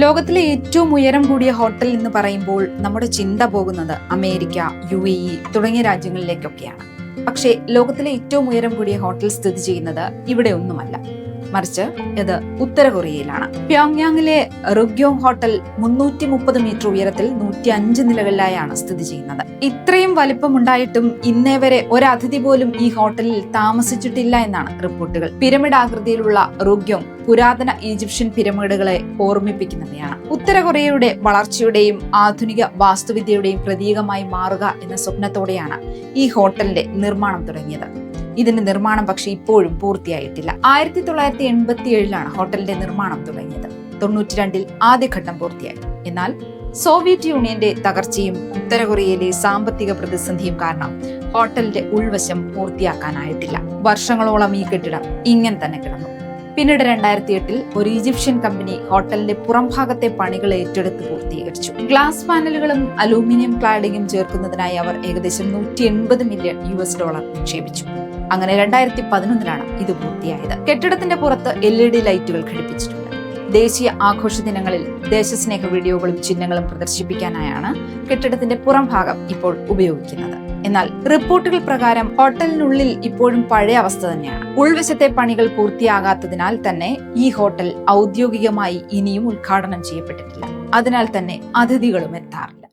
ലോകത്തിലെ ഏറ്റവും ഉയരം കൂടിയ ഹോട്ടൽ എന്ന് പറയുമ്പോൾ നമ്മുടെ ചിന്ത പോകുന്നത് അമേരിക്ക, UAE തുടങ്ങിയ രാജ്യങ്ങളിലേക്കൊക്കെയാണ്. പക്ഷേ ലോകത്തിലെ ഏറ്റവും ഉയരം കൂടിയ ഹോട്ടൽ സ്ഥിതി ചെയ്യുന്നത് ഇവിടെ ഒന്നുമല്ല, മറിച്ച് ഇത് ഉത്തര കൊറിയയിലാണ്. പ്യോങ്യാങ്ങിലെ റുഗ്യോങ് ഹോട്ടൽ 330 മീറ്റർ ഉയരത്തിൽ 105 നിലകളിലായാണ് സ്ഥിതി ചെയ്യുന്നത്. ഇത്രയും വലിപ്പമുണ്ടായിട്ടും ഇന്നേ വരെ ഒരതിഥി പോലും ഈ ഹോട്ടലിൽ താമസിച്ചിട്ടില്ല എന്നാണ് റിപ്പോർട്ടുകൾ. പിരമിഡ് ആകൃതിയിലുള്ള റുഗ്യോങ് പുരാതന ഈജിപ്ഷ്യൻ പിരമിഡുകളെ ഓർമ്മിപ്പിക്കുന്നവയാണ്. ഉത്തര കൊറിയയുടെ വളർച്ചയുടെയും ആധുനിക വാസ്തുവിദ്യയുടെയും പ്രതീകമായി മാറുക എന്ന സ്വപ്നത്തോടെയാണ് ഈ ഹോട്ടലിന്റെ നിർമ്മാണം തുടങ്ങിയത്. ഇതിന്റെ നിർമ്മാണം പക്ഷെ ഇപ്പോഴും പൂർത്തിയായിട്ടില്ല. 1987 ഹോട്ടലിന്റെ നിർമ്മാണം തുടങ്ങിയത്. 92 ആദ്യഘട്ടം പൂർത്തിയായി. എന്നാൽ സോവിയറ്റ് യൂണിയന്റെ തകർച്ചയും ഉത്തര കൊറിയയിലെ സാമ്പത്തിക പ്രതിസന്ധിയും കാരണം ഹോട്ടലിന്റെ ഉൾവശം പൂർത്തിയാക്കാനായിട്ടില്ല. വർഷങ്ങളോളം ഈ കെട്ടിടം ഇങ്ങനെ തന്നെ കിടന്നു. പിന്നീട് 2008 ഒരു ഈജിപ്ഷ്യൻ കമ്പനി ഹോട്ടലിന്റെ പുറംഭാഗത്തെ പണികൾ ഏറ്റെടുത്ത് പൂർത്തീകരിച്ചു. ഗ്ലാസ് പാനലുകളും അലൂമിനിയം ക്ലാഡിങ്ങും ചേർക്കുന്നതിനായി അവർ ഏകദേശം $180 മില്യൺ നിക്ഷേപിച്ചു. അങ്ങനെ 2011 ഇത് പൂർത്തിയായത്. കെട്ടിടത്തിന്റെ പുറത്ത് LED ലൈറ്റുകൾ ഘടിപ്പിച്ചിട്ടുണ്ട്. ദേശീയ ആഘോഷ ദിനങ്ങളിൽ ദേശസ്നേഹ വീഡിയോകളും ചിഹ്നങ്ങളും പ്രദർശിപ്പിക്കാനായാണ് കെട്ടിടത്തിന്റെ പുറം ഭാഗം ഇപ്പോൾ ഉപയോഗിക്കുന്നത്. എന്നാൽ റിപ്പോർട്ടുകൾ പ്രകാരം ഹോട്ടലിനുള്ളിൽ ഇപ്പോഴും പഴയ അവസ്ഥ തന്നെയാണ്. ഉൾവശത്തെ പണികൾ പൂർത്തിയാകാത്തതിനാൽ തന്നെ ഈ ഹോട്ടൽ ഔദ്യോഗികമായി ഇനിയും ഉദ്ഘാടനം ചെയ്യപ്പെട്ടിട്ടില്ല. അതിനാൽ തന്നെ അതിഥികളും എത്താറില്ല.